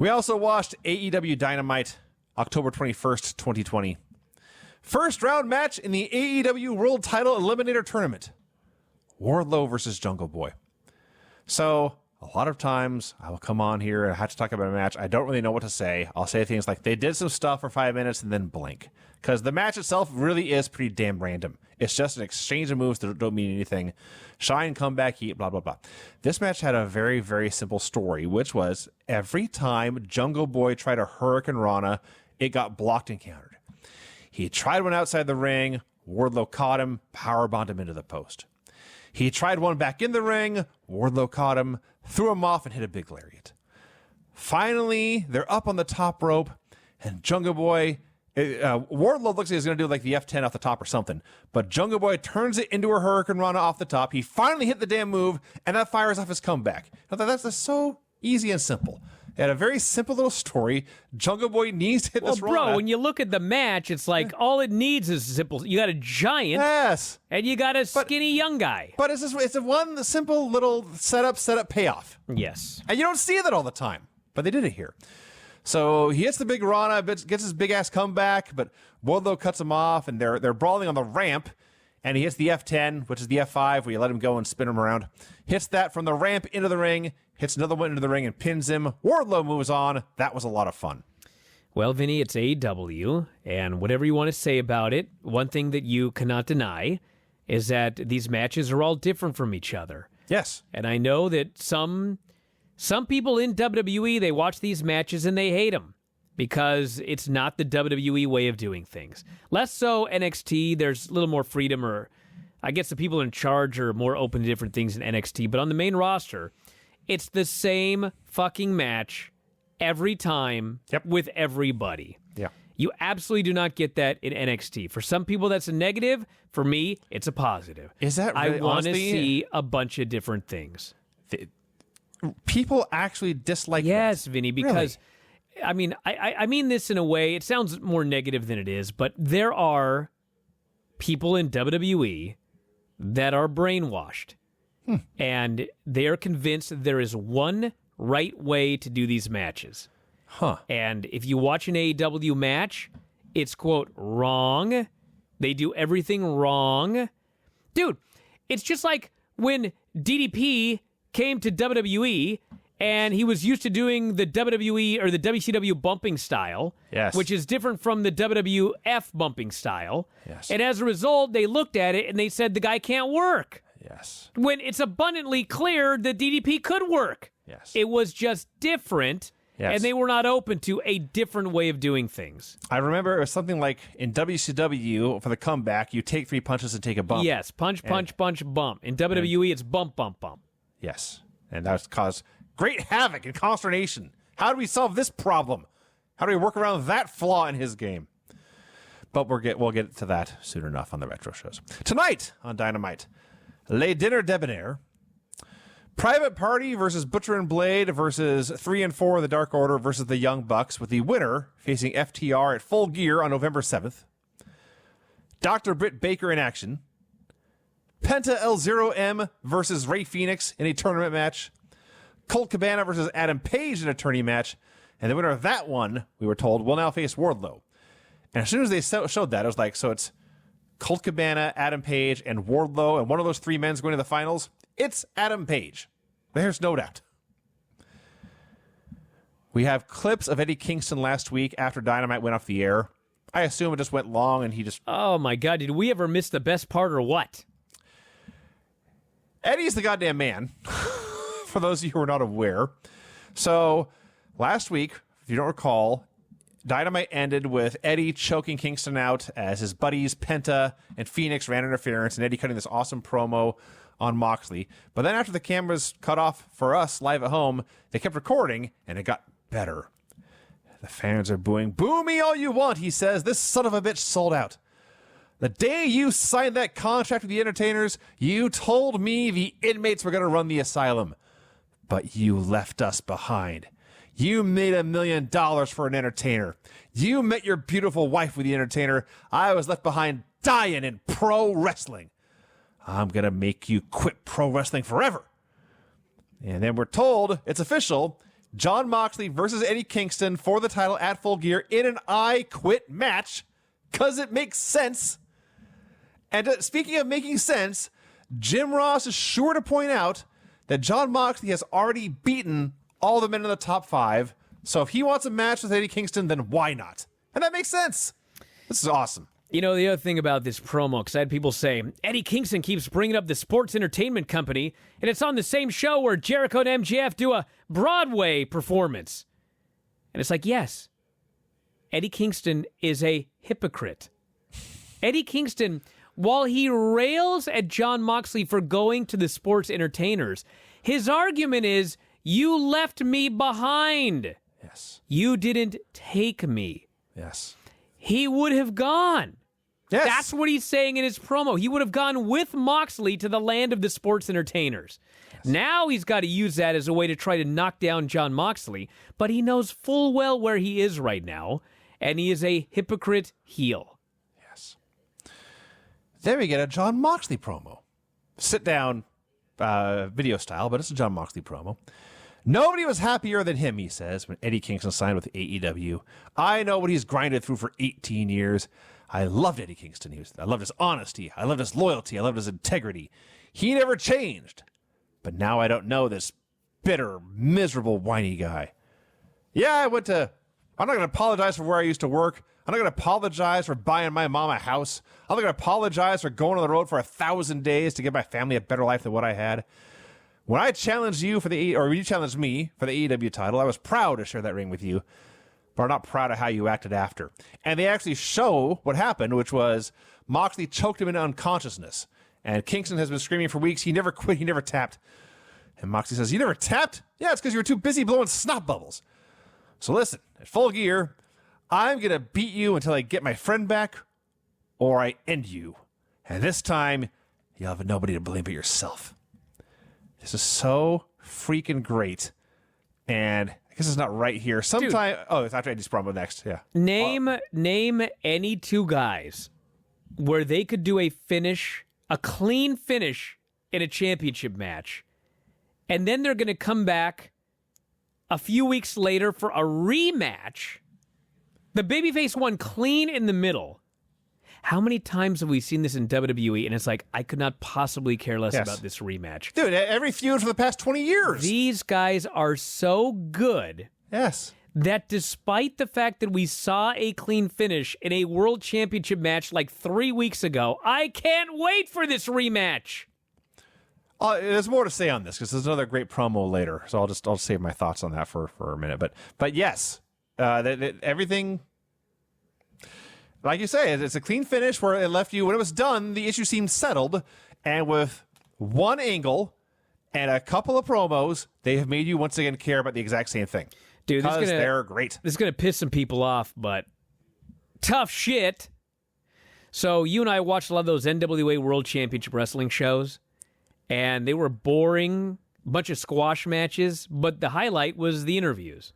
We also watched AEW Dynamite, October 21st, 2020. First round match in the AEW World Title Eliminator Tournament. Wardlow versus Jungle Boy. So, a lot of times I will come on here and I have to talk about a match. I don't really know what to say. I'll say things like they did some stuff for 5 minutes and then blink. Because the match itself really is pretty damn random. It's just an exchange of moves that don't mean anything. Shine, comeback, heat, blah, blah, blah. This match had a very, very simple story, which was every time Jungle Boy tried a Hurricane Rana, it got blocked and countered. He tried one outside the ring. Wardlow caught him, powerbombed him into the post. He tried one back in the ring. Wardlow caught him, threw him off, and hit a big lariat. Finally, they're up on the top rope, and Jungle Boy... Wardlow looks like he's going to do like the F10 off the top or something, but Jungle Boy turns it into a Hurricane Rana off the top. He finally hit the damn move, and that fires off his comeback. Now, that's so easy and simple. It had a very simple little story. Jungle Boy needs to hit this Rana. Bro, when you look at the match, it's like all it needs is simple. You got a giant, yes, and you got a skinny young guy. But it's a one simple little setup, payoff. Yes. And you don't see that all the time, but they did it here. So he hits the big Rana, gets his big ass comeback, but Wardlow cuts him off, and they're brawling on the ramp, and he hits the F10, which is the F5, where you let him go and spin him around. Hits that from the ramp into the ring, hits another one into the ring and pins him. Wardlow moves on. That was a lot of fun. Well, Vinny, it's AEW, and whatever you want to say about it, one thing that you cannot deny is that these matches are all different from each other. Yes. And I know that some people in WWE, they watch these matches and they hate them because it's not the WWE way of doing things. Less so NXT, there's a little more freedom, or I guess the people in charge are more open to different things in NXT. But on the main roster, it's the same fucking match every time with everybody. Yeah. You absolutely do not get that in NXT. For some people, that's a negative. For me, it's a positive. Is that really, I want to see a bunch of different things. People actually dislike Yes, that. Vinny, because, really? I mean, I mean this in a way, it sounds more negative than it is, but there are people in WWE that are brainwashed, and they are convinced that there is one right way to do these matches. And if you watch an AEW match, it's, quote, wrong. They do everything wrong. Dude, it's just like when DDP came to WWE, and he was used to doing the WWE or the WCW bumping style, which is different from the WWF bumping style. Yes. And as a result, they looked at it and they said the guy can't work. Yes. When it's abundantly clear that DDP could work. Yes. It was just different, and they were not open to a different way of doing things. I remember it was something like in WCW, for the comeback, you take 3 punches and take a bump. Yes, punch, punch, bump. In WWE, it's bump, bump, bump. Yes, and that's caused great havoc and consternation. How do we solve this problem? How do we work around that flaw in his game? But we'll get to that soon enough on the retro shows. Tonight on Dynamite, Le Dinner Debonair, Private Party versus Butcher and Blade versus 3 and 4 in the Dark Order versus the Young Bucks, with the winner facing FTR at Full Gear on November 7th. Dr. Britt Baker in action. Penta L0M versus Rey Fenix in a tournament match. Colt Cabana versus Adam Page in a tourney match. And the winner of that one, we were told, will now face Wardlow. And as soon as they showed that, I was like, so it's Colt Cabana, Adam Page, and Wardlow, and one of those 3 men's going to the finals? It's Adam Page. There's no doubt. We have clips of Eddie Kingston last week after Dynamite went off the air. I assume it just went long and he just... Oh my God, did we ever miss the best part or what? Eddie's the goddamn man, for those of you who are not aware. So, last week, if you don't recall, Dynamite ended with Eddie choking Kingston out as his buddies Penta and Phoenix ran interference, and Eddie cutting this awesome promo on Moxley. But then after the cameras cut off for us live at home, they kept recording, and it got better. The fans are booing. Boo me all you want, he says. This son of a bitch sold out. The day you signed that contract with the entertainers, you told me the inmates were going to run the asylum. But you left us behind. You made $1 million for an entertainer. You met your beautiful wife with the entertainer. I was left behind dying in pro wrestling. I'm going to make you quit pro wrestling forever. And then we're told, it's official, Jon Moxley versus Eddie Kingston for the title at Full Gear in an I Quit match because it makes sense. And speaking of making sense, Jim Ross is sure to point out that Jon Moxley has already beaten all the men in the top 5. So if he wants a match with Eddie Kingston, then why not? And that makes sense. This is awesome. You know, the other thing about this promo, because I had people say, Eddie Kingston keeps bringing up the sports entertainment company, and it's on the same show where Jericho and MJF do a Broadway performance. And it's like, yes, Eddie Kingston is a hypocrite. Eddie Kingston, while he rails at Jon Moxley for going to the sports entertainers, his argument is, you left me behind. Yes. You didn't take me. Yes. He would have gone. Yes. That's what he's saying in his promo. He would have gone with Moxley to the land of the sports entertainers. Yes. Now he's got to use that as a way to try to knock down Jon Moxley, but he knows full well where he is right now, and he is a hypocrite heel. Yes. Then we get a Jon Moxley promo. Sit down video style, but it's a Jon Moxley promo. Nobody was happier than him, he says, when Eddie Kingston signed with AEW. I know what he's grinded through for 18 years. I loved Eddie Kingston. I loved his honesty. I loved his loyalty. I loved his integrity. He never changed. But now I don't know this bitter, miserable, whiny guy. Yeah, I'm not going to apologize for where I used to work. I'm not going to apologize for buying my mom a house. I'm not going to apologize for going on the road for 1,000 days to give my family a better life than what I had. When I challenged you you challenged me for the AEW title, I was proud to share that ring with you, but I'm not proud of how you acted after. And they actually show what happened, which was Moxley choked him into unconsciousness. And Kingston has been screaming for weeks. He never quit. He never tapped. And Moxley says, you never tapped? Yeah, it's because you were too busy blowing snot bubbles. So listen, at Full Gear, I'm going to beat you until I get my friend back, or I end you. And this time, you'll have nobody to blame but yourself. This is so freaking great. And I guess it's not right here. It's after Eddie's promo next. Yeah. Name any two guys where they could do a clean finish in a championship match, and then they're going to come back a few weeks later for a rematch. The babyface won clean in the middle. How many times have we seen this in WWE? And it's like, I could not possibly care less about this rematch. Dude, every feud for the past 20 years. These guys are so good. Yes. That despite the fact that we saw a clean finish in a world championship match like 3 weeks ago, I can't wait for this rematch. There's more to say on this because there's another great promo later. So I'll save my thoughts on that for a minute. But yes, everything... Like you say, it's a clean finish where it left you, when it was done, the issue seemed settled. And with one angle and a couple of promos, they have made you once again care about the exact same thing. Dude, they're great. This is going to piss some people off, but tough shit. So you and I watched a lot of those NWA World Championship Wrestling shows, and they were boring, bunch of squash matches, but the highlight was the interviews.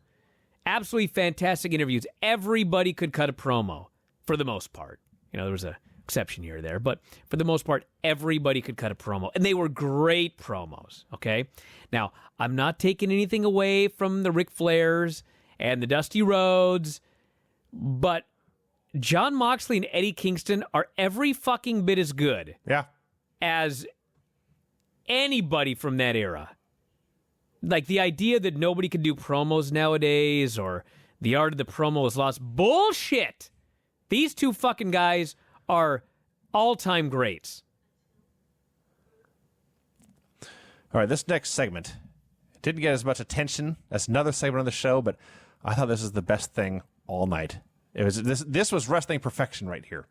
Absolutely fantastic interviews. Everybody could cut a promo. For the most part. You know, there was an exception here or there, but for the most part, everybody could cut a promo. And they were great promos, okay? Now, I'm not taking anything away from the Ric Flairs and the Dusty Rhodes, but Jon Moxley and Eddie Kingston are every fucking bit as good as anybody from that era. Like, the idea that nobody can do promos nowadays or the art of the promo is lost. Bullshit! These two fucking guys are all-time greats. All right, this next segment didn't get as much attention as another segment on the show, but I thought this was the best thing all night. This was wrestling perfection right here.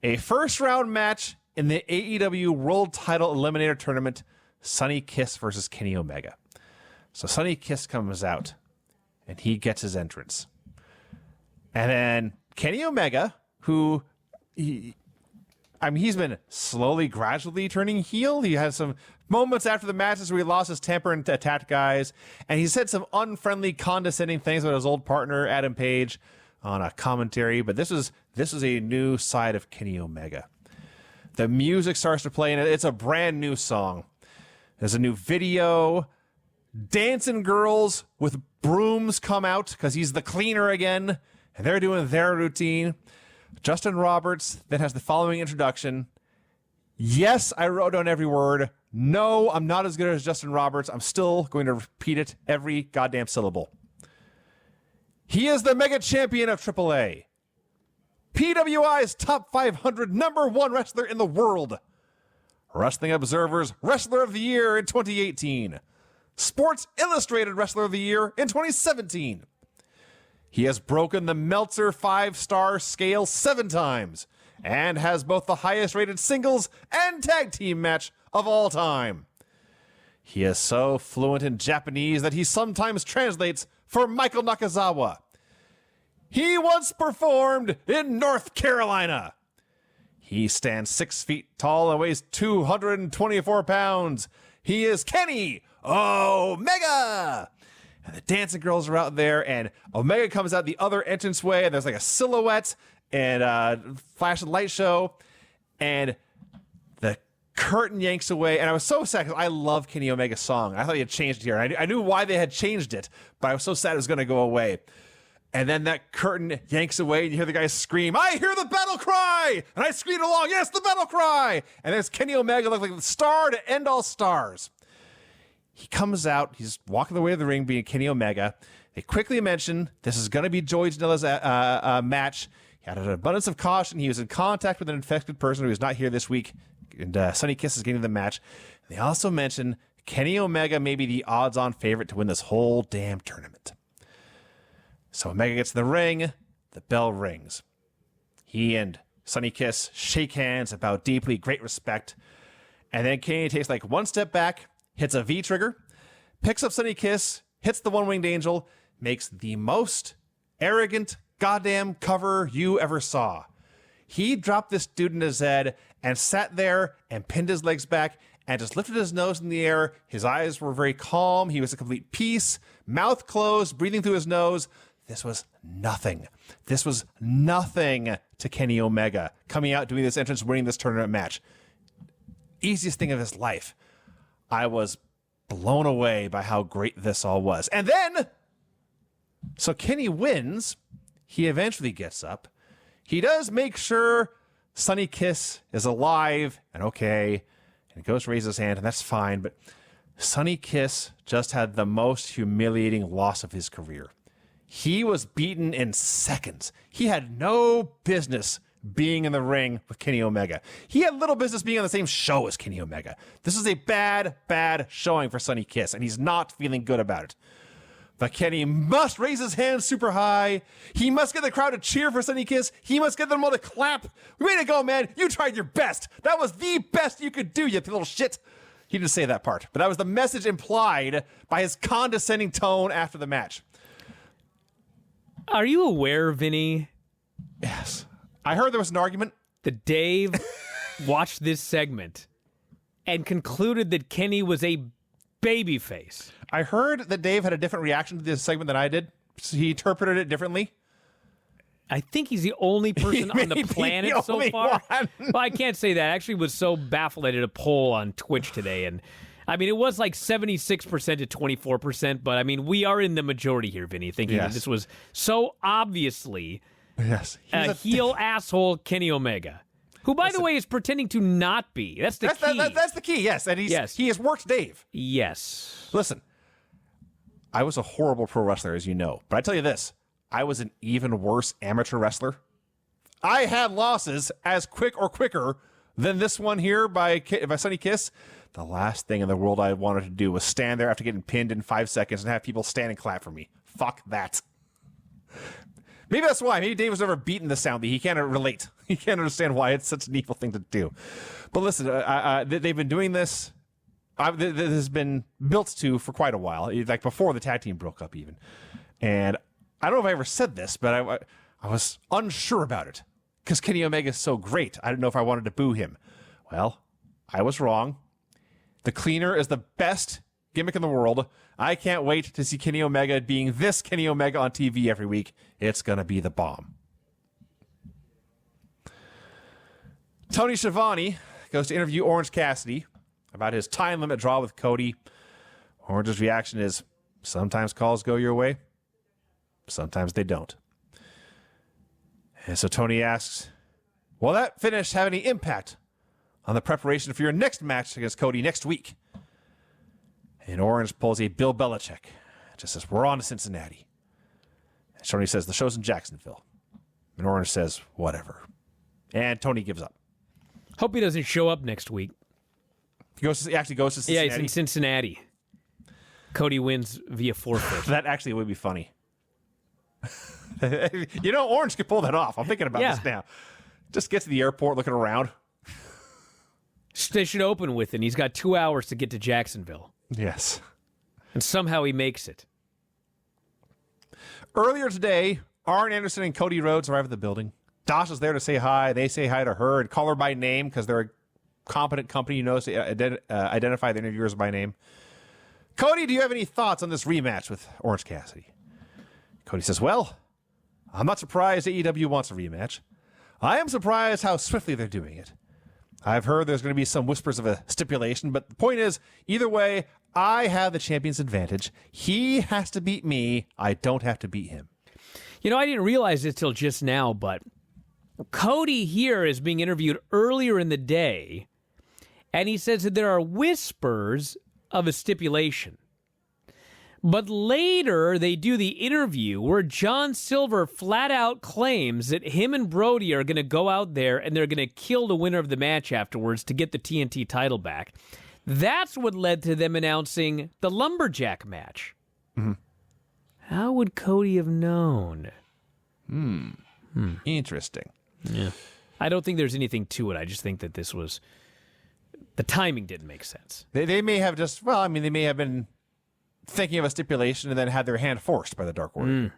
A first-round match in the AEW World Title Eliminator Tournament, Sonny Kiss versus Kenny Omega. So Sonny Kiss comes out, and he gets his entrance. And then Kenny Omega, who he's been slowly, gradually turning heel. He had some moments after the matches where he lost his temper and attacked guys, and he said some unfriendly, condescending things about his old partner Adam Page on a commentary. But this is a new side of Kenny Omega. The music starts to play, and it's a brand new song. There's a new video. dancing girls with brooms come out because he's the cleaner again, and they're doing their routine. Justin Roberts then has the following introduction. Yes, I wrote down every word. No, I'm not as good as Justin Roberts. I'm still going to repeat it every goddamn syllable. He is the mega champion of AAA. PWI's top 500 number one wrestler in the world. Wrestling Observer's Wrestler of the Year in 2018. Sports Illustrated Wrestler of the Year in 2017. He has broken the Meltzer 5-star scale 7 times and has both the highest rated singles and tag team match of all time. He is so fluent in Japanese that he sometimes translates for Michael Nakazawa. He once performed in North Carolina. He stands 6 feet tall and weighs 224 pounds. He is Kenny Omega. And the dancing girls are out there, and Omega comes out the other entranceway, and there's like a silhouette and a flash and light show, and the curtain yanks away. And I was so sad because I love Kenny Omega's song. I thought he had changed it here. I knew why they had changed it, but I was so sad it was going to go away. And then that curtain yanks away, and you hear the guys scream, "I hear the battle cry!" And I screamed along, "Yes, the battle cry!" And there's Kenny Omega, look like the star to end all stars. He comes out, he's walking the way to the ring being Kenny Omega. They quickly mention this is going to be Joey Janela's match. He had an abundance of caution. He was in contact with an infected person who was not here this week, and Sonny Kiss is getting the match. They also mention Kenny Omega may be the odds-on favorite to win this whole damn tournament. So Omega gets in the ring, the bell rings. He and Sonny Kiss shake hands, bow deeply, great respect. And then Kenny takes like one step back, hits a V-trigger, picks up Sonny Kiss, hits the one-winged angel, makes the most arrogant goddamn cover you ever saw. He dropped this dude in his head and sat there and pinned his legs back and just lifted his nose in the air. His eyes were very calm. He was a complete peace, mouth closed, breathing through his nose. This was nothing. This was nothing to Kenny Omega coming out, doing this entrance, winning this tournament match. Easiest thing of his life. I was blown away by how great this all was. And then, so Kenny wins. He eventually gets up. He does make sure Sonny Kiss is alive and okay. And he goes to raise his hand, and that's fine. But Sonny Kiss just had the most humiliating loss of his career. He was beaten in seconds. He had no business being in the ring with Kenny Omega. He had little business being on the same show as Kenny Omega. This is a bad, bad showing for Sonny Kiss, and he's not feeling good about it. But Kenny must raise his hands super high. He must get the crowd to cheer for Sonny Kiss. He must get them all to clap. Way to go, man. You tried your best. That was the best you could do, you little shit. He didn't say that part, but that was the message implied by his condescending tone after the match. Are you aware, Vinny, Yes. I heard there was an argument. that Dave watched this segment and concluded that Kenny was a babyface? I heard that Dave had a different reaction to this segment than I did. So he interpreted it differently. I think he's the only person on the planet so far. Well, I can't say that. I actually was so baffled I did a poll on Twitch today, and I mean, it was like 76% to 24%, but I mean, we are in the majority here, Vinny, thinking that this was so obviously a heel asshole Kenny Omega, who, by the way, is pretending to not be. That's the key. That's the key, yes. And he has worked Dave. Yes. Listen, I was a horrible pro wrestler, as you know, but I tell you this, I was an even worse amateur wrestler. I had losses as quick or quicker than this one here by Sonny Kiss. The last thing in the world I wanted to do was stand there after getting pinned in 5 seconds and have people stand and clap for me. Fuck that. Maybe that's why. Maybe Dave was never beaten the sound. He can't relate. He can't understand why it's such an evil thing to do. But listen, they've been doing this. This has been built to for quite a while, like before the tag team broke up even. And I don't know if I ever said this, but I was unsure about it because Kenny Omega is so great. I didn't know if I wanted to boo him. Well, I was wrong. The cleaner is the best gimmick in the world. I can't wait to see Kenny Omega being this Kenny Omega on TV every week. It's going to be the bomb. Tony Schiavone goes to interview Orange Cassidy about his time limit draw with Cody. Orange's reaction is, sometimes calls go your way, sometimes they don't. And so Tony asks, will that finish have any impact on the preparation for your next match against Cody next week? And Orange pulls a Bill Belichick. Just says, we're on to Cincinnati. And Tony says, the show's in Jacksonville. And Orange says, whatever. And Tony gives up. Hope he doesn't show up next week. He actually goes to Cincinnati. Yeah, he's in Cincinnati. Cody wins via forfeit. That actually would be funny. Orange could pull that off. I'm thinking about this now. Just get to the airport looking around. They should open with it. He's got 2 hours to get to Jacksonville. Yes. And somehow he makes it. Earlier today, Arn Anderson and Cody Rhodes arrive at the building. Dasha's there to say hi. They say hi to her and call her by name because they're a competent company who knows to identify the interviewers by name. Cody, do you have any thoughts on this rematch with Orange Cassidy? Cody says, well, I'm not surprised AEW wants a rematch. I am surprised how swiftly they're doing it. I've heard there's going to be some whispers of a stipulation, but the point is, either way, I have the champion's advantage. He has to beat me. I don't have to beat him. I didn't realize this till just now, but Cody here is being interviewed earlier in the day, and he says that there are whispers of a stipulation. But later, they do the interview where John Silver flat out claims that him and Brody are going to go out there and they're going to kill the winner of the match afterwards to get the TNT title back. That's what led to them announcing the Lumberjack match. Mm-hmm. How would Cody have known? Interesting. Yeah. I don't think there's anything to it. I just think that this was... the timing didn't make sense. They may have just... Well, I mean, they may have been thinking of a stipulation and then had their hand forced by the Dark Order.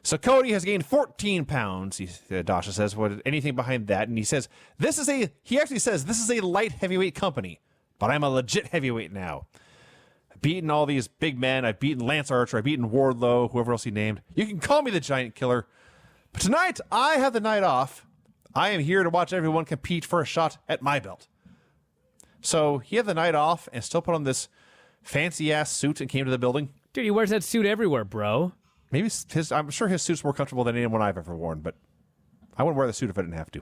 So Cody has gained 14 pounds, Dasha says. What anything behind that? And he says, he actually says, this is a light heavyweight company, but I'm a legit heavyweight now. I've beaten all these big men. I've beaten Lance Archer. I've beaten Wardlow, whoever else he named. You can call me the Giant Killer. But tonight, I have the night off. I am here to watch everyone compete for a shot at my belt. So he had the night off and still put on this fancy-ass suit and came to the building. Dude, he wears that suit everywhere, bro. Maybe I'm sure his suit's more comfortable than anyone I've ever worn, but I wouldn't wear the suit if I didn't have to.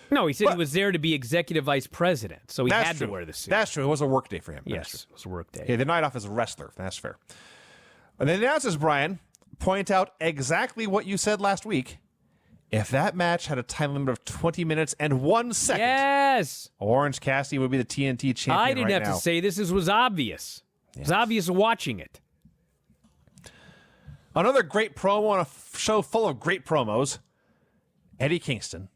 No, he said he was there to be executive vice president, so he had to wear the suit. That's true. It was a work day for him. Yes, it was a work day. Yeah, the night off as a wrestler. That's fair. And the announcers, Brian, point out exactly what you said last week. If that match had a time limit of 20 minutes and 1 second, yes, Orange Cassidy would be the TNT champion. I didn't have to say this. This was obvious. Yes. It was obvious watching it. Another great promo on a show full of great promos. Eddie Kingston.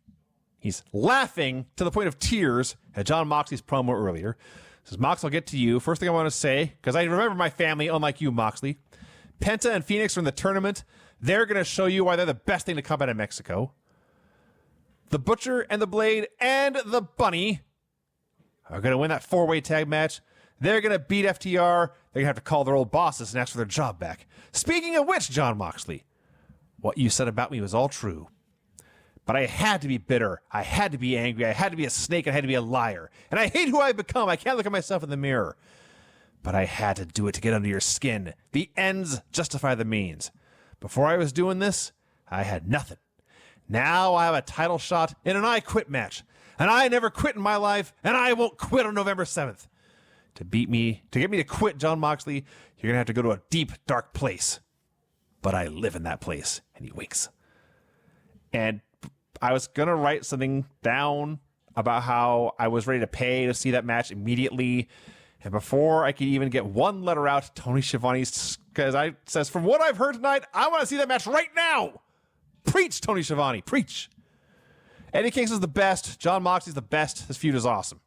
He's laughing to the point of tears at Jon Moxley's promo earlier. Says, Mox, I'll get to you. First thing I want to say, because I remember my family, unlike you, Moxley. Penta and Phoenix are in the tournament. They're going to show you why they're the best thing to come out of Mexico. The Butcher and the Blade and the Bunny are going to win that four-way tag match. They're going to beat FTR. They're going to have to call their old bosses and ask for their job back. Speaking of which, Jon Moxley, what you said about me was all true. But I had to be bitter. I had to be angry. I had to be a snake. I had to be a liar. And I hate who I've become. I can't look at myself in the mirror. But I had to do it to get under your skin. The ends justify the means. Before I was doing this, I had nothing. Now I have a title shot in an I Quit match. And I never quit in my life, and I won't quit on November 7th. To get me to quit, Jon Moxley, you're going to have to go to a deep, dark place. But I live in that place. And he winks. And I was going to write something down about how I was ready to pay to see that match immediately. And before I could even get one letter out, Tony Schiavone says, from what I've heard tonight, I want to see that match right now. Preach, Tony Schiavone. Preach. Eddie Kingston's the best. Jon Moxley's the best. This feud is awesome.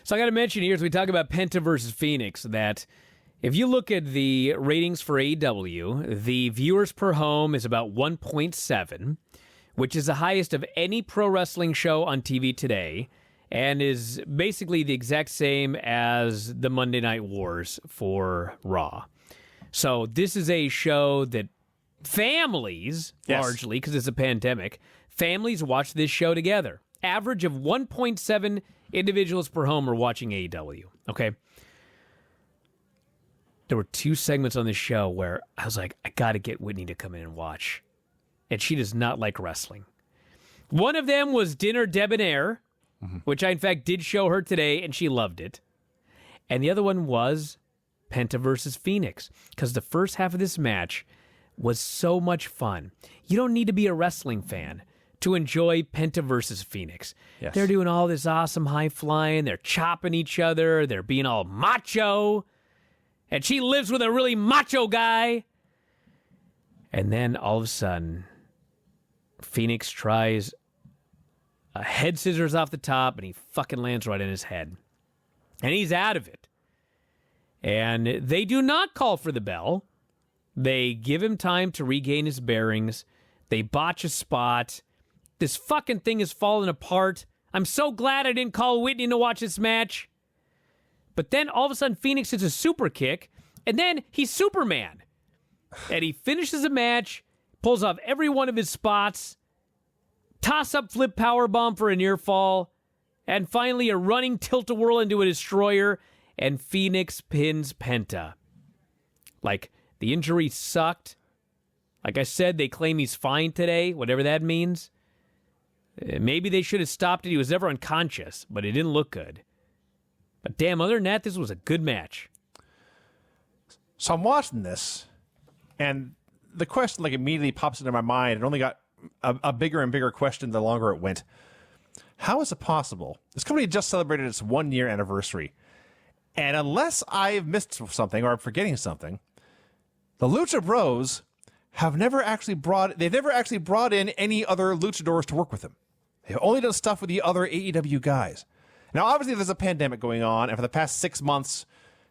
So I got to mention here, as we talk about Penta versus Phoenix, that if you look at the ratings for AEW, the viewers per home is about 1.7, which is the highest of any pro wrestling show on TV today, and is basically the exact same as the Monday Night Wars for Raw. So this is a show that families, largely, because it's a pandemic, families watch this show together. Average of 1.7 individuals per home are watching AEW. Okay. there were 2 segments on this show where I was like, I got to get Whitney to come in and watch. And she does not like wrestling. One of them was Dinner Debonair, which I, in fact, did show her today, and she loved it. And the other one was Penta versus Phoenix, because the first half of this match was so much fun. You don't need to be a wrestling fan to enjoy Penta versus Phoenix. Yes. They're doing all this awesome high flying. They're chopping each other. They're being all macho. And she lives with a really macho guy. And then all of a sudden, Phoenix tries a head scissors off the top, and he fucking lands right in his head. And he's out of it. And they do not call for the bell. They give him time to regain his bearings. They botch a spot. This fucking thing is falling apart. I'm so glad I didn't call Whitney to watch this match. But then all of a sudden, Phoenix hits a super kick, and then he's Superman. And he finishes the match, pulls off every one of his spots, toss-up flip powerbomb for a near fall, and finally a running tilt-a-whirl into a destroyer, and Phoenix pins Penta. Like, the injury sucked. Like I said, they claim he's fine today, whatever that means. Maybe they should have stopped it. He was never unconscious, but it didn't look good. But damn, other than that, this was a good match. So I'm watching this, and the question immediately pops into my mind. It only got a bigger and bigger question the longer it went. How is it possible? This company just celebrated its 1-year anniversary. And unless I've missed something or I'm forgetting something, the Lucha Bros have never actually brought in any other luchadors to work with them. They've only done stuff with the other AEW guys. Now, obviously, there's a pandemic going on, and for the past 6 months,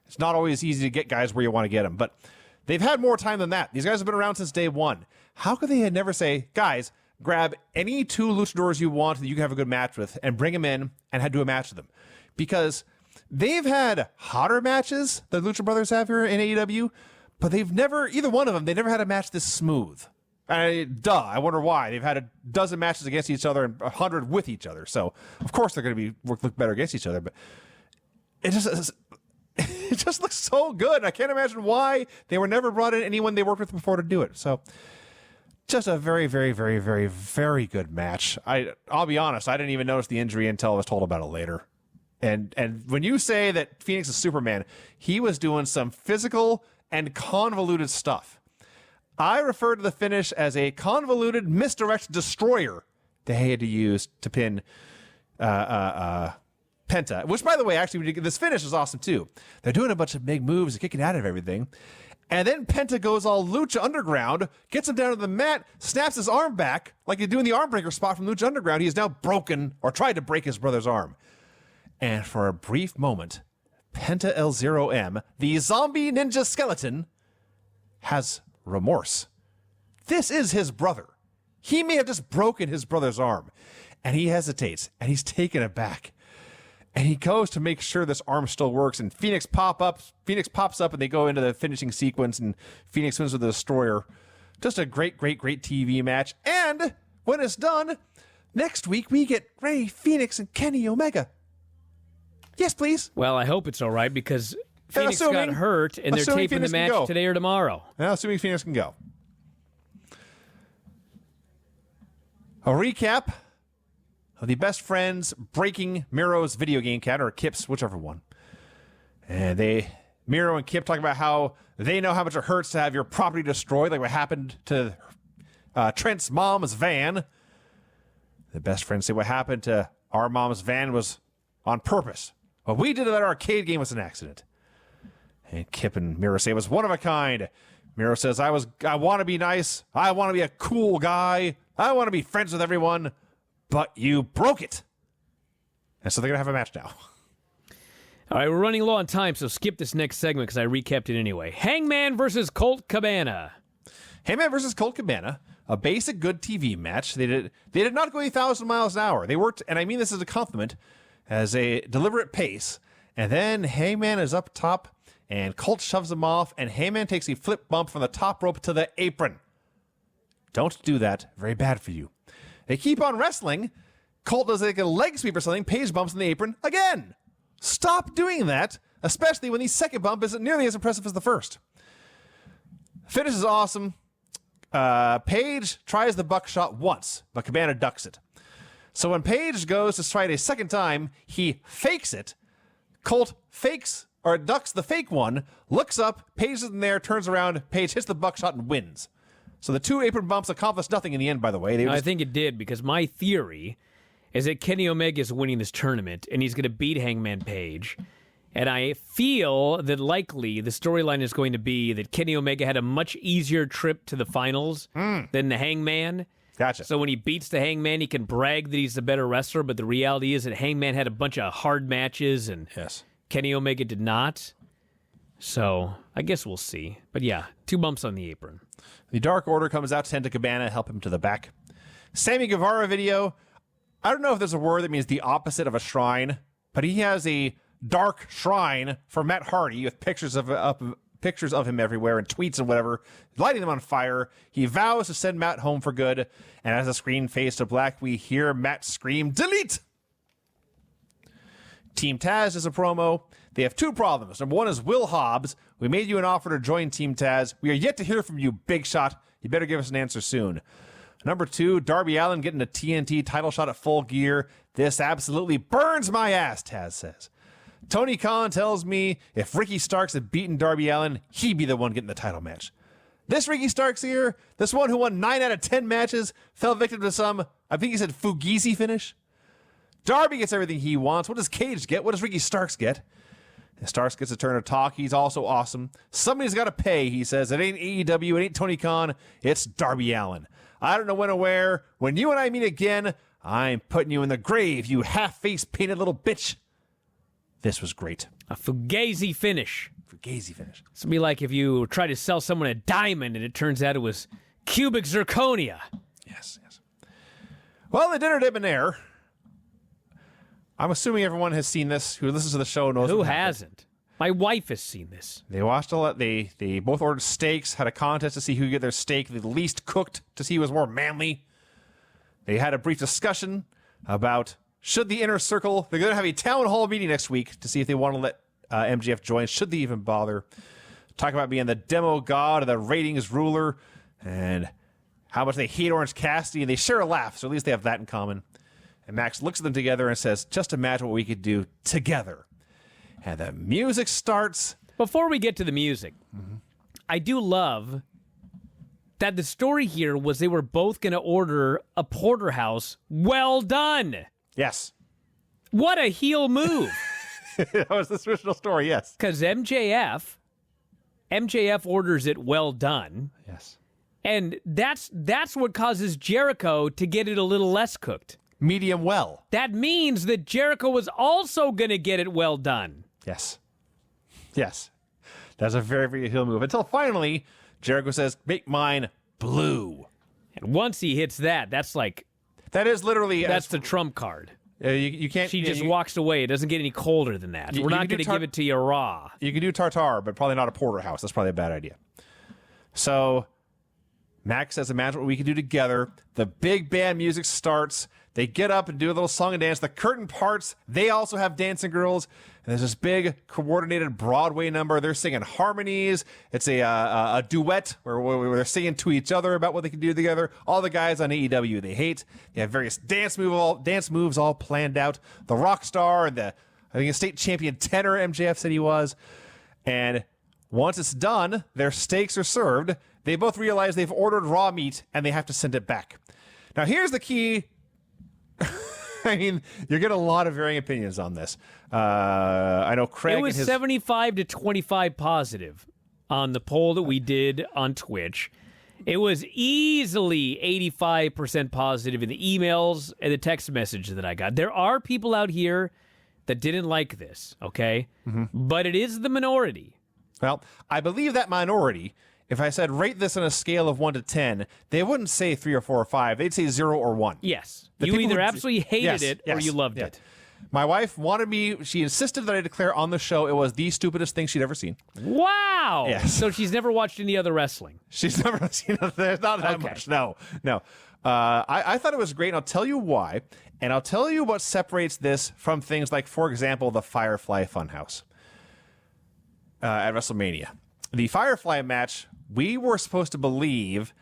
it's not always easy to get guys where you want to get them. But they've had more time than that. These guys have been around since day one. How could they never say, guys, grab any 2 luchadors you want that you can have a good match with and bring them in and do a match with them? Because they've had hotter matches the Lucha Brothers have here in AEW, but they've never, either one of them, they never had a match this smooth. I wonder why. They've had a dozen matches against each other and 100 with each other. So, of course, they're going to look better against each other. But it just looks so good. I can't imagine why they were never brought in anyone they worked with before to do it. So, just a very, very, very, very, very good match. I'll be honest, I didn't even notice the injury until I was told about it later. And when you say that Phoenix is Superman, he was doing some physical and convoluted stuff. I refer to the finish as a convoluted misdirect destroyer they had to use to pin Penta. Which, by the way, actually, this finish is awesome too. They're doing a bunch of big moves and kicking out of everything. And then Penta goes all Lucha Underground, gets him down to the mat, snaps his arm back like he's doing the arm breaker spot from Lucha Underground. He has now broken or tried to break his brother's arm. And for a brief moment, Penta L0M, the zombie ninja skeleton, has remorse. This is his brother. He may have just broken his brother's arm. And he hesitates, and he's taken aback. And he goes to make sure this arm still works, and Phoenix pops up, and they go into the finishing sequence, and Phoenix wins with the destroyer. Just a great, great, great TV match. And when it's done, next week we get Rey Fenix and Kenny Omega. Yes, please. Well, I hope it's all right, because Phoenix got hurt, and they're taping the match today or tomorrow. Now, assuming Phoenix can go. A recap of the Best Friends breaking Miro's video game cabinet, or Kip's, whichever one. And Miro and Kip talk about how they know how much it hurts to have your property destroyed, like what happened to Trent's mom's van. The Best Friends say what happened to our mom's van was on purpose. What we did to that arcade game was an accident. And Kip and Miro say it was one of a kind. Miro says, I want to be nice. I want to be a cool guy. I want to be friends with everyone. But you broke it. And so they're going to have a match now. All right, we're running low on time, so skip this next segment because I recapped it anyway. Hangman versus Colt Cabana. Hangman versus Colt Cabana, a basic good TV match. They did not go 1,000 miles an hour. They worked, and I mean this as a compliment, as a deliberate pace. And then Hangman is up top, and Colt shoves him off, and Hangman takes a flip bump from the top rope to the apron. Don't do that. Very bad for you. They keep on wrestling. Colt does like a leg sweep or something. Paige bumps in the apron again. Stop doing that. especially when the second bump isn't nearly as impressive as the first. Finish is awesome. Paige tries the buckshot once, but Cabana ducks it. So when Paige goes to try it a second time, he fakes it. Colt fakes or ducks the fake one, looks up, Paige isn't there, turns around, Paige hits the buckshot and wins. So the 2 apron bumps accomplished nothing in the end, by the way. I think it did, because my theory is that Kenny Omega is winning this tournament, and he's going to beat Hangman Page. And I feel that likely the storyline is going to be that Kenny Omega had a much easier trip to the finals than the Hangman. Gotcha. So when he beats the Hangman, he can brag that he's the better wrestler, but the reality is that Hangman had a bunch of hard matches, and Yes. Kenny Omega did not. So I guess we'll see. But yeah, 2 bumps on the apron. The Dark Order comes out to tend to Cabana, help him to the back. Sammy Guevara video. I don't know if there's a word that means the opposite of a shrine, but he has a dark shrine for Matt Hardy with pictures of him everywhere and tweets and whatever, lighting them on fire. He vows to send Matt home for good, and as the screen fades to black, we hear Matt scream, "Delete!" Team Taz is a promo. They have 2 problems. Number 1 is Will Hobbs. We made you an offer to join Team Taz. We are yet to hear from you, Big Shot. You better give us an answer soon. Number 2, Darby Allin getting a TNT title shot at Full Gear. This absolutely burns my ass, Taz says. Tony Khan tells me if Ricky Starks had beaten Darby Allin, he'd be the one getting the title match. This Ricky Starks here, this one who won 9 out of 10 matches, fell victim to some, I think he said Fugazi finish. Darby gets everything he wants. What does Cage get? What does Ricky Starks get? And Starks gets a turn to talk. He's also awesome. Somebody's got to pay, he says. It ain't AEW, it ain't Tony Khan, it's Darby Allin. I don't know when or where. When you and I meet again, I'm putting you in the grave, you half-faced painted little bitch. This was great. A Fugazi finish. Fugazi finish. It's be like if you try to sell someone a diamond and it turns out it was cubic zirconia. Yes, yes. Well, the dinner debonair. I'm assuming everyone has seen this. Who listens to the show knows. Who what happened. hasn't? My wife has seen this. They watched a lot. They both ordered steaks, had a contest to see who could get their steak the least cooked to see who was more manly. They had a brief discussion about should the Inner Circle, they're going to have a town hall meeting next week to see if they want to let MJF join. Should they even bother? Talk about being the demo god or the ratings ruler and how much they hate Orange Cassidy, and they share a laugh, so at least they have that in common. And Max looks at them together and says, just imagine what we could do together. And the music starts. Before we get to the music, I do love that the story here was they were both going to order a porterhouse. Well done. Yes. What a heel move. That was the original story, yes. Because MJF orders it well done. Yes. And that's what causes Jericho to get it a little less cooked. Medium well. That means that Jericho was also going to get it well done. Yes. Yes. That's a very, very heel move. Until finally, Jericho says, make mine blue. And once he hits that, that's like... That is literally... That's the trump card. You can't... She just walks away. It doesn't get any colder than that. We're not going to give it to you raw. You can do tartare, but probably not a porterhouse. That's probably a bad idea. So, Max says, imagine what we can do together. The big band music starts. They get up and do a little song and dance. The curtain parts. They also have dancing girls. And there's this big coordinated Broadway number. They're singing harmonies. It's a duet where they're singing to each other about what they can do together. All the guys on AEW they hate. They have various dance moves all planned out. The rock star and I think a state champion tenor MJF said he was. And once it's done, their steaks are served. They both realize they've ordered raw meat and they have to send it back. Now here's the key. I mean, you get a lot of varying opinions on this. I know Craig. It was 75 to 25 positive on the poll that we did on Twitch. It was easily 85% positive in the emails and the text messages that I got. There are people out here that didn't like this, okay? But it is the minority. Well, I believe that minority, if I said rate this on a scale of 1 to 10, they wouldn't say 3 or 4 or 5. They'd say 0 or 1. Yes. You either absolutely hated it or you loved it. My wife wanted me, she insisted that I declare on the show it was the stupidest thing she'd ever seen. Wow. Yes. So she's never watched any other wrestling. She's never seen it. There's not that much. No. I thought it was great, and I'll tell you why. And I'll tell you what separates this from things like, for example, the Firefly Funhouse. at WrestleMania. The Firefly match, we were supposed to believe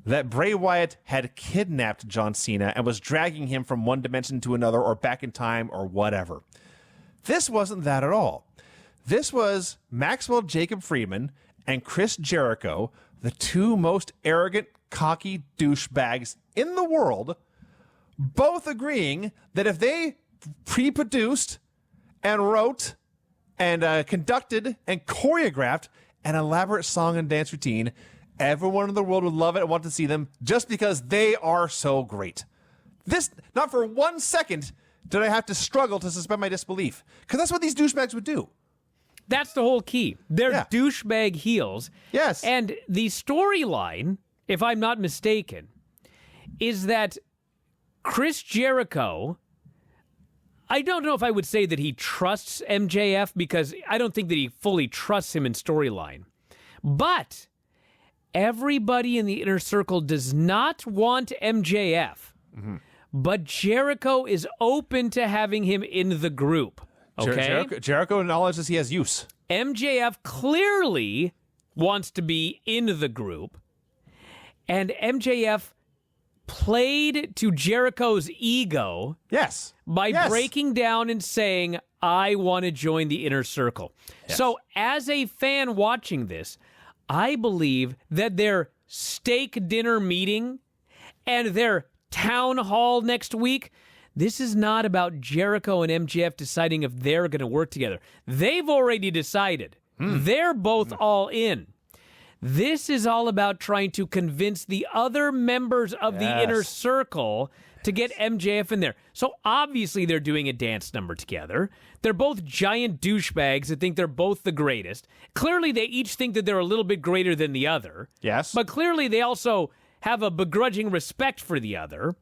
that Bray Wyatt had kidnapped John Cena and was dragging him from one dimension to another or back in time or whatever. This wasn't that at all. This was Maxwell Jacob Friedman and Chris Jericho, the two most arrogant, cocky douchebags in the world, both agreeing that if they pre-produced and wrote and conducted and choreographed an elaborate song and dance routine, everyone in the world would love it and want to see them just because they are so great. This, not for 1 second did I have to struggle to suspend my disbelief, because that's what these douchebags would do. That's the whole key. They're Yeah. douchebag heels. Yes. And the storyline, if I'm not mistaken, is that Chris Jericho, I don't know if I would say that he trusts MJF, because I don't think that he fully trusts him in storyline. But everybody in the inner circle does not want MJF. Mm-hmm. But Jericho is open to having him in the group. Okay? Jericho acknowledges he has use. MJF clearly wants to be in the group, and MJF played to Jericho's ego Yes. by breaking down and saying, I want to join the inner circle. Yes. So as a fan watching this, I believe that their steak dinner meeting and their town hall next week, this is not about Jericho and MJF deciding if they're going to work together. They've already decided. They're both all in. This is all about trying to convince the other members of the inner circle to get MJF in there. So obviously they're doing a dance number together. They're both giant douchebags that think they're both the greatest. Clearly they each think that they're a little bit greater than the other. Yes. But clearly they also have a begrudging respect for the other.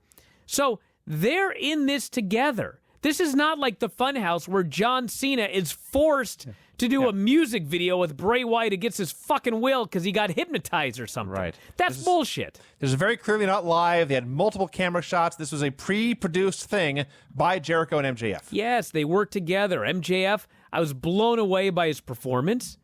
So they're in this together. This is not like the Funhouse where John Cena is forced to do a music video with Bray Wyatt against his fucking will because he got hypnotized or something. Right. That's bullshit. This is very clearly not live. They had multiple camera shots. This was a pre-produced thing by Jericho and MJF. Yes, they worked together. MJF, I was blown away by his performance.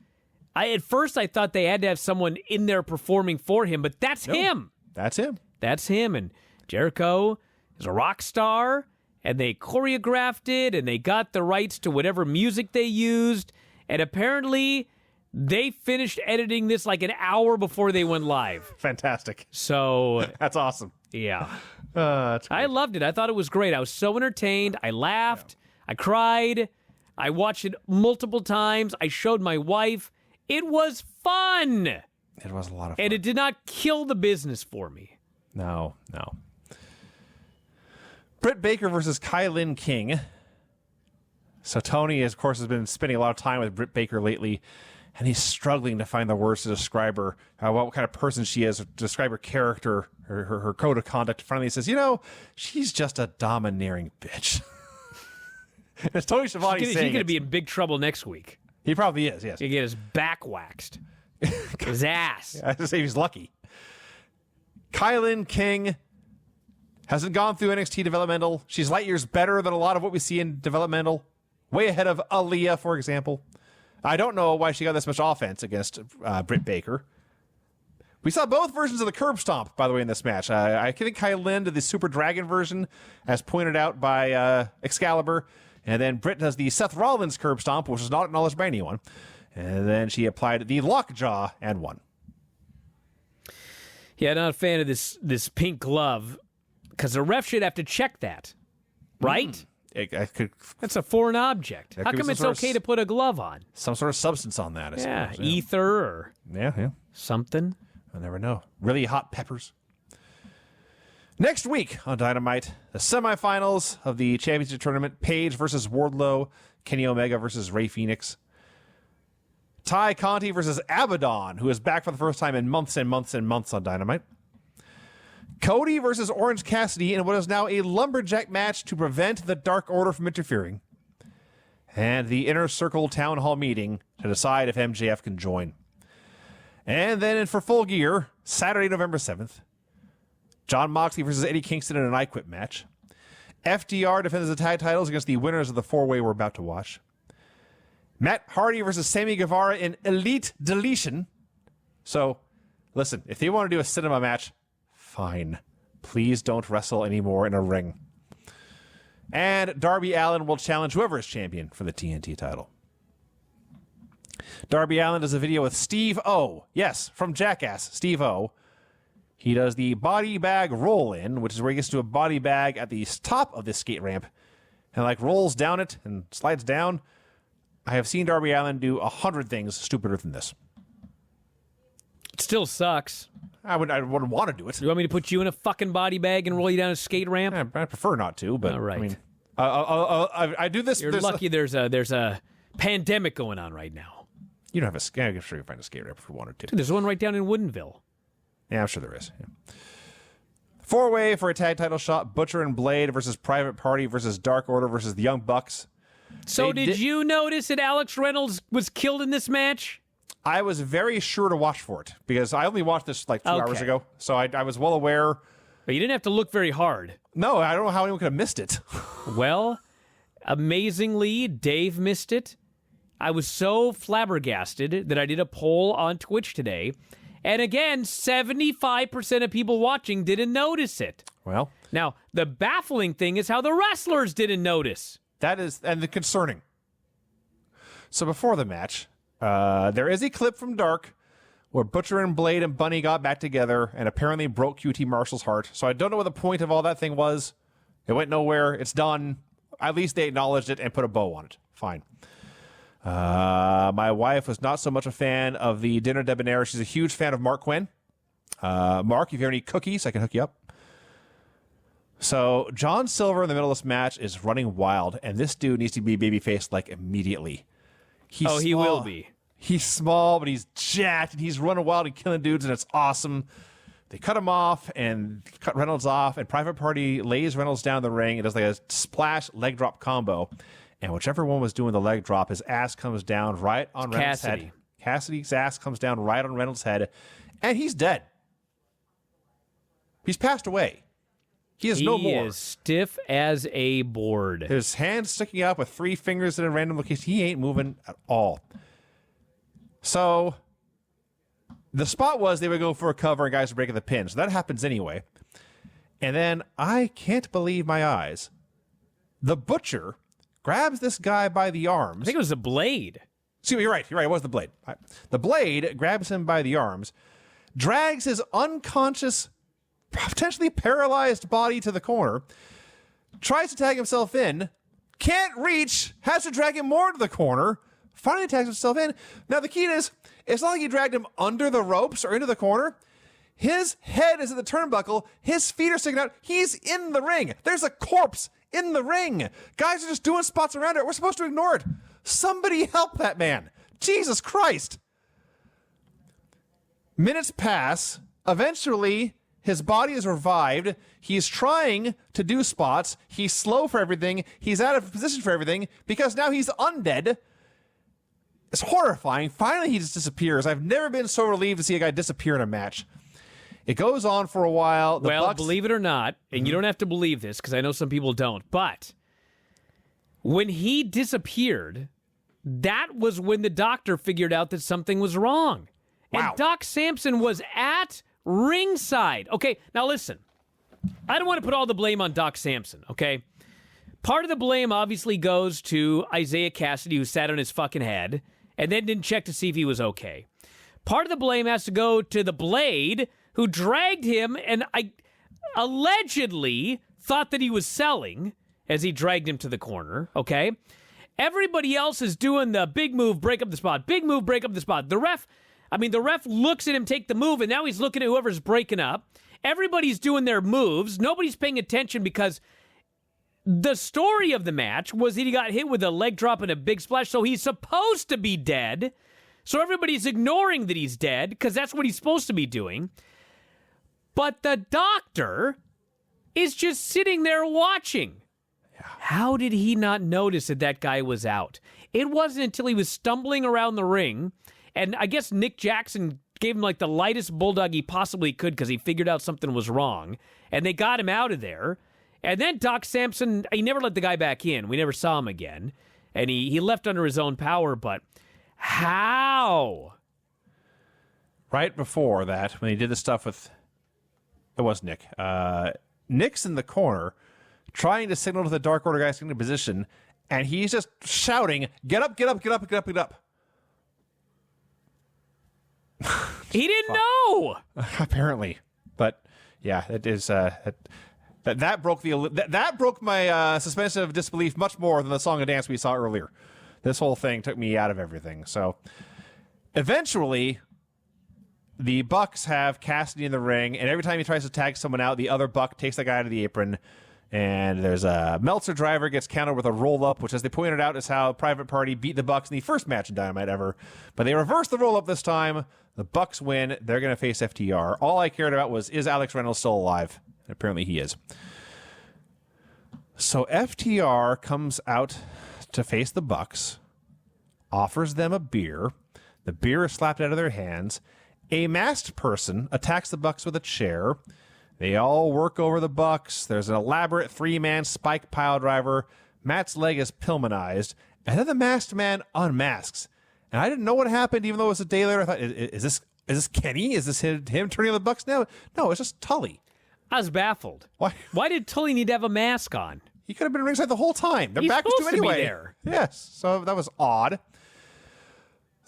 At first I thought they had to have someone in there performing for him, but that's him. That's him. That's him. And Jericho is a rock star, and they choreographed it, and they got the rights to whatever music they used, and apparently they finished editing this like an hour before they went live. Fantastic. So, That's awesome. yeah. That's I loved it. I thought it was great. I was so entertained. I laughed. I cried. I watched it multiple times. I showed my wife. It was fun. It was a lot of fun. And it did not kill the business for me. No. Britt Baker versus Kai-Lin King. So Tony, of course, has been spending a lot of time with Britt Baker lately, and he's struggling to find the words to describe her, what kind of person she is, describe her character, her code of conduct. Finally, he says, she's just a domineering bitch. It's Tony Schiavone saying He's going to it. be in big trouble next week. He probably is, yes. He get his back waxed. His ass. I have to say he's lucky. Kai-Lin King hasn't gone through NXT developmental. She's light years better than a lot of what we see in developmental. Way ahead of Aaliyah, for example. I don't know why she got this much offense against Britt Baker. We saw both versions of the curb stomp, by the way, in this match. I think Kai-Lin did the Super Dragon version, as pointed out by Excalibur. And then Britt does the Seth Rollins curb stomp, which is not acknowledged by anyone. And then she applied the lockjaw and won. Yeah, not a fan of this pink glove, because the ref should have to check that, right? That's a foreign object. How could be come some it's sort of okay to put a glove on? Some sort of substance on that, I Yeah, suppose. ether or Yeah. something. I never know. Really hot peppers. Next week on Dynamite, the semifinals of the championship tournament. Paige versus Wardlow. Kenny Omega versus Rey Fenix. Ty Conti versus Abaddon, who is back for the first time in months and months and months on Dynamite. Cody versus Orange Cassidy in what is now a lumberjack match to prevent the Dark Order from interfering. And the Inner Circle Town Hall meeting to decide if MJF can join. And then for Full Gear, Saturday, November 7th, Jon Moxley versus Eddie Kingston in an I Quit match. FDR defends the tag titles against the winners of the four-way we're about to watch. Matt Hardy versus Sammy Guevara in Elite Deletion. So, listen, if they want to do a cinema match, fine. Please don't wrestle anymore in a ring. And Darby Allin will challenge whoever is champion for the TNT title. Darby Allin does a video with Steve O. Yes, from Jackass, Steve O. He does the body bag roll-in, which is where he gets to a body bag at the top of this skate ramp and like rolls down it and slides down. I have seen Darby Allin do 100 things stupider than this. It still sucks. I wouldn't want to do it. You want me to put you in a fucking body bag and roll you down a skate ramp? I prefer not to, but All right. I mean, I do this. You're lucky there's a pandemic going on right now. You don't have a skate. I'm sure you can find a skate ramp if you wanted to. Dude, there's one right down in Woodinville. Yeah, I'm sure there is. Yeah. 4-way for a tag title shot. Butcher and Blade versus Private Party versus Dark Order versus the Young Bucks. So did you notice that Alex Reynolds was killed in this match? I was very sure to watch for it because I only watched this like 2 hours Okay. ago. So I was well aware. But you didn't have to look very hard. No, I don't know how anyone could have missed it. Well, amazingly, Dave missed it. I was so flabbergasted that I did a poll on Twitch today. And again, 75% of people watching didn't notice it. Well, Now, the baffling thing is how the wrestlers didn't notice. that is, and the concerning. So before the match, there is a clip from Dark where Butcher and Blade and Bunny got back together and apparently broke QT Marshall's heart. So I don't know what the point of all that thing was. It went nowhere. It's done. At least they acknowledged it and put a bow on it. Fine. My wife was not so much a fan of the Dinner Debonair. She's a huge fan of Mark Quinn. Mark, if you have any cookies, I can hook you up. So John Silver in the middle of this match is running wild, and this dude needs to be babyface like immediately. He's He small. will be. He's small, but he's jacked, and he's running wild and killing dudes, and it's awesome. They cut him off and cut Reynolds off, and Private Party lays Reynolds down the ring. It does like a splash leg drop combo. And whichever one was doing the leg drop, his ass comes down right on Reynolds' head. Cassidy's ass comes down right on Reynolds' head, and he's dead. He's passed away. He is no more. He is stiff as a board. His hands sticking out with 3 fingers in a random location. He ain't moving at all. So the spot was they would go for a cover and guys would break the pin. So that happens anyway. And then I can't believe my eyes. The Butcher grabs this guy by the arms. I think it was a Blade. See, you're right. It was the Blade. The Blade grabs him by the arms, drags his unconscious, potentially paralyzed body to the corner, tries to tag himself in, can't reach, has to drag him more to the corner, finally tags himself in. Now, the key is, it's not like he dragged him under the ropes or into the corner. His head is at the turnbuckle. His feet are sticking out. He's in the ring. There's a corpse in the ring. Guys are just doing spots around it. We're supposed to ignore it. Somebody help that man. Jesus Christ. Minutes pass. Eventually, his body is revived. He's trying to do spots. He's slow for everything. He's out of position for everything because now he's undead. It's horrifying. Finally, he just disappears. I've never been so relieved to see a guy disappear in a match. It goes on for a while. The Well, Bucks, believe it or not, and you don't have to believe this because I know some people don't, but when he disappeared, that was when the doctor figured out that something was wrong. Wow. And Doc Samson was at ringside. Okay, now listen. I don't want to put all the blame on Doc Samson, okay? Part of the blame obviously goes to Isaiah Cassidy, who sat on his fucking head and then didn't check to see if he was okay. Part of the blame has to go to the Blade, who dragged him and allegedly thought that he was selling as he dragged him to the corner, okay? Everybody else is doing the big move, break up the spot, big move, break up the spot. The ref looks at him take the move, and now he's looking at whoever's breaking up. Everybody's doing their moves. Nobody's paying attention because the story of the match was that he got hit with a leg drop and a big splash, so he's supposed to be dead. So everybody's ignoring that he's dead because that's what he's supposed to be doing. But the doctor is just sitting there watching. Yeah. How did he not notice that that guy was out? It wasn't until he was stumbling around the ring, and I guess Nick Jackson gave him like the lightest bulldog he possibly could because he figured out something was wrong, and they got him out of there. And then Doc Samson, he never let the guy back in. We never saw him again. and he left under his own power, but how? Right before that, when he did the stuff with, it was Nick. Nick's in the corner trying to signal to the Dark Order guys into position, and he's just shouting, "Get up, get up, get up, get up, get up." He didn't know. Apparently. But yeah, it is that broke that broke my suspension of disbelief much more than the song and dance we saw earlier. This whole thing took me out of everything. So eventually the Bucks have Cassidy in the ring, and every time he tries to tag someone out, the other Buck takes the guy out of the apron. And there's a Meltzer driver gets countered with a roll-up, which, as they pointed out, is how Private Party beat the Bucks in the first match in Dynamite ever. But they reversed the roll-up this time. The Bucks win. They're going to face FTR. All I cared about was, is Alex Reynolds still alive? And apparently he is. So FTR comes out to face the Bucks, offers them a beer. The beer is slapped out of their hands. A masked person attacks the Bucks with a chair. They all work over the Bucks. There's an elaborate three-man spike pile driver. Matt's leg is Pillmanized. And then the masked man unmasks. And I didn't know what happened, even though it was a day later. I thought, is this Kenny? Is this him turning on the Bucks now? No, it's just Tully. I was baffled. Why did Tully need to have a mask on? He could have been ringside the whole time. They're He's back to supposed to be anyway. there. Yes, so that was odd.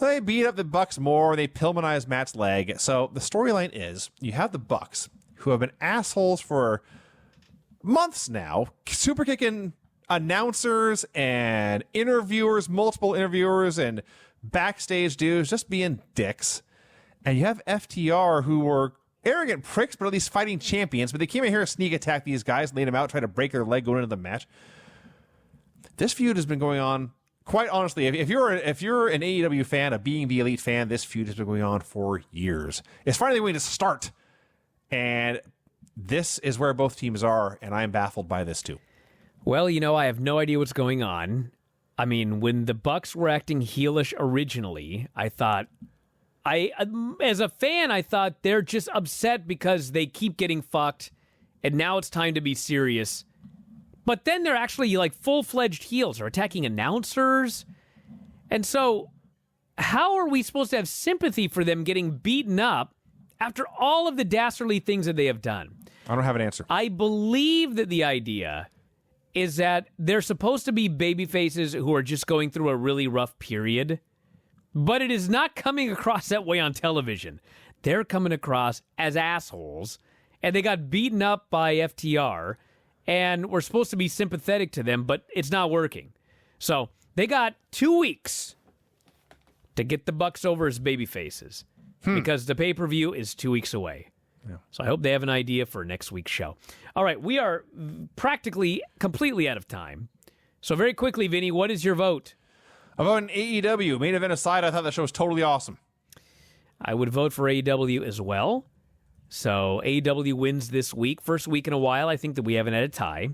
They beat up the Bucks more. They Pillmanize Matt's leg. So the storyline is, you have the Bucks, who have been assholes for months now, super kicking announcers and interviewers, multiple interviewers and backstage dudes, just being dicks. And you have FTR, who were arrogant pricks, but at least fighting champions. But they came in here to sneak attack these guys, laid them out, try to break their leg going into the match. This feud has been going on, quite honestly. If you're an AEW fan, a Being the Elite fan, this feud has been going on for years. It's finally going to start. And this is where both teams are, and I'm baffled by this too. Well, I have no idea what's going on. I mean, when the Bucks were acting heelish originally, I thought, as a fan, I thought they're just upset because they keep getting fucked, and now it's time to be serious. But then they're actually like full-fledged heels. They're attacking announcers. And so how are we supposed to have sympathy for them getting beaten up after all of the dastardly things that they have done? I don't have an answer. I believe that the idea is that they're supposed to be babyfaces who are just going through a really rough period, but it is not coming across that way on television. They're coming across as assholes, and they got beaten up by FTR, and we're supposed to be sympathetic to them, but it's not working. So they got 2 weeks to get the Bucks over as babyfaces. Because the pay-per-view is 2 weeks away. Yeah. So I hope they have an idea for next week's show. All right, we are practically completely out of time. So very quickly, Vinny, what is your vote? I vote in AEW. Main event aside, I thought that show was totally awesome. I would vote for AEW as well. So AEW wins this week. First week in a while, I think that we haven't had a tie.